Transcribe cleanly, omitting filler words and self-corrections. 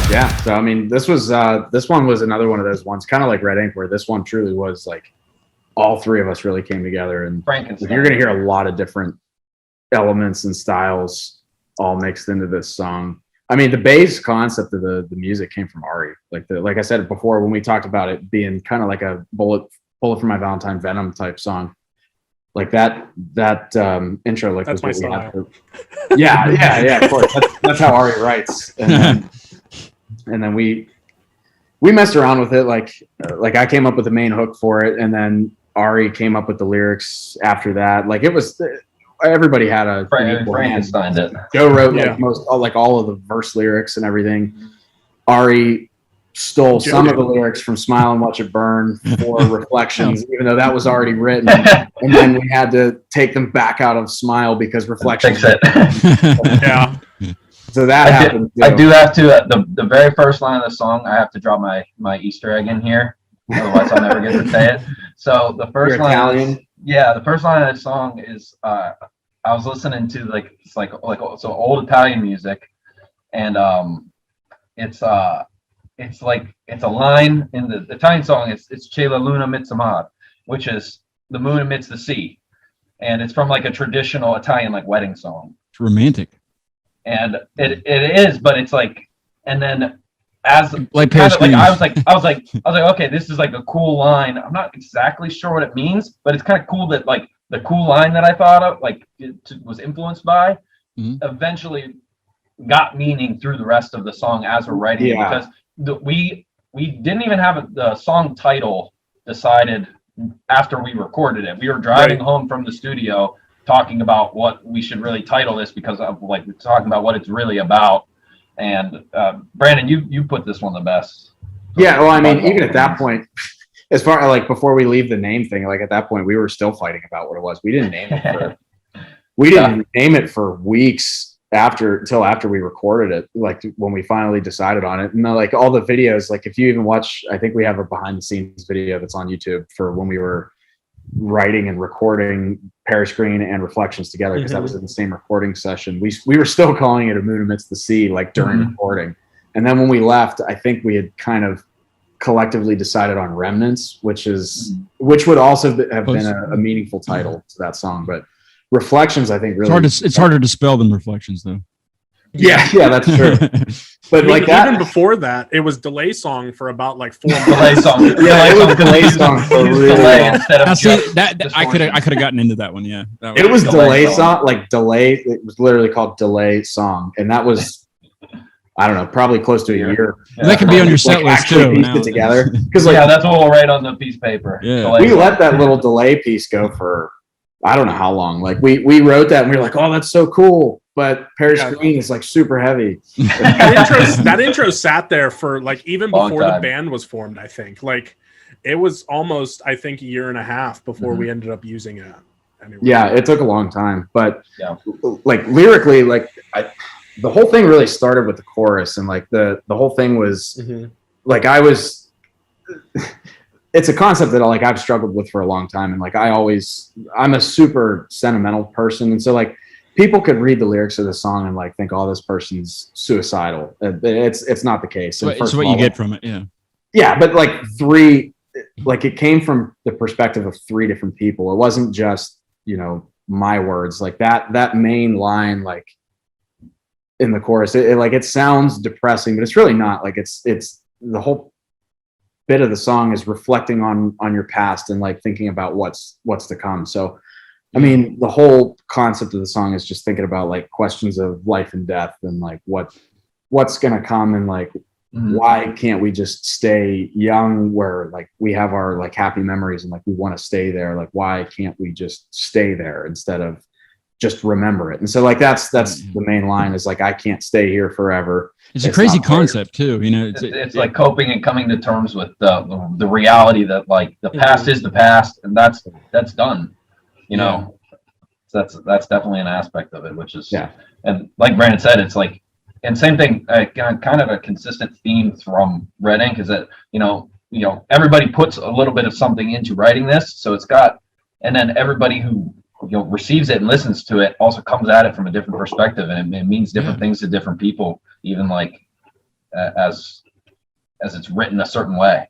Yeah. So I mean, this one was another one of those ones, kind of like Red Ink, where this one truly was like all three of us really came together, and you're going to hear a lot of different elements and styles all mixed into this song. I mean, the base concept of the music came from Ari. Like I said before, when we talked about it being kind of like a bullet for my Valentine Venom type song, like that intro, like that's was my what style. Yeah, of course. That's how Ari writes. And then we messed around with it. Like I came up with the main hook for it, and then Ari came up with the lyrics after that. Like it was, everybody had a Frankenstein it. Joe wrote like all of the verse lyrics and everything. Ari stole some of the lyrics from Smile and Watch It Burn for Reflections, even though that was already written. And then we had to take them back out of Smile because Reflections. Yeah. So that happened. I do have to, the very first line of the song, I have to draw my Easter egg in here. Otherwise I'll never get to say it. So the first line. Italian? The first line of the song is, I was listening to like old Italian music, and it's a line in the Italian song. It's "C'è la luna mezza mar," which is the moon amidst the sea, and it's from like a traditional Italian like wedding song. It's romantic, and it is, but it's like, and then as like I was like, okay, this is like a cool line. I'm not exactly sure what it means, but it's kind of cool that like the cool line that I thought of, like was influenced by, eventually got meaning through the rest of the song as we're writing it, because we didn't even have the song title decided after we recorded it. We were driving home from the studio talking about what we should really title this, because of like talking about what it's really about. And Brandon, you put this one the best. Yeah, well, I mean, even at that point, as far like before we leave the name thing, like at that point we were still fighting about what it was. We didn't name it for weeks until after we recorded it, like when we finally decided on it. And like all the videos, like if you even watch, I think we have a behind the scenes video that's on YouTube for when we were writing and recording Periscreen and Reflections together, because that was in the same recording session. We were still calling it A Moon Amidst the Sea, like during recording. And then when we left, I think we had kind of collectively decided on Remnants, which would also have been a meaningful title to that song. But Reflections, I think, really it's harder to spell than Reflections, though. Yeah, that's true. But like that, even before that, it was Delay Song for about like 4 months. Delay Song. Yeah, it was Delay Song for really long. I could have gotten into that one. Yeah, it was Delay Song, like Delay. It was literally called Delay Song, and that was, I don't know, probably close to a year. Yeah. That could be on your set list too. Pieced it together, because that's what we'll write on the piece of paper. Yeah, we let that little delay piece go for I don't know how long. Like we wrote that and we were like, oh, that's so cool. But Periscreen is like super heavy. that intro sat there for like even before the band was formed. I think like it was almost, I think, a year and a half before we ended up using it. Anyway. Yeah, it took a long time, but like lyrically, like the whole thing really started with the chorus, and like the whole thing was like it's a concept that like I've struggled with for a long time, and like I'm a super sentimental person, and so like people could read the lyrics of the song and like think, oh, this person's suicidal. It's not the case. It's what you get from it. Yeah, but like it came from the perspective of 3 different people. It wasn't just, my words. Like that main line, like in the chorus, it sounds depressing, but it's really not. Like it's the whole bit of the song is reflecting on your past and like thinking about what's to come. So I mean, the whole concept of the song is just thinking about like questions of life and death, and like what's gonna come, and like why can't we just stay young where like we have our like happy memories and like we want to stay there? Like why can't we just stay there instead of just remember it? And so like that's the main line, is like I can't stay here forever. It's a crazy concept too, it's like coping and coming to terms with the reality that like the past is the past, and that's done. So that's definitely an aspect of it, which is and like Brandon said, it's like, and same thing, kind of a consistent theme from Red Ink is that everybody puts a little bit of something into writing this, so it's got, and then everybody who receives it and listens to it also comes at it from a different perspective, and it means different things to different people. Even like as it's written a certain way.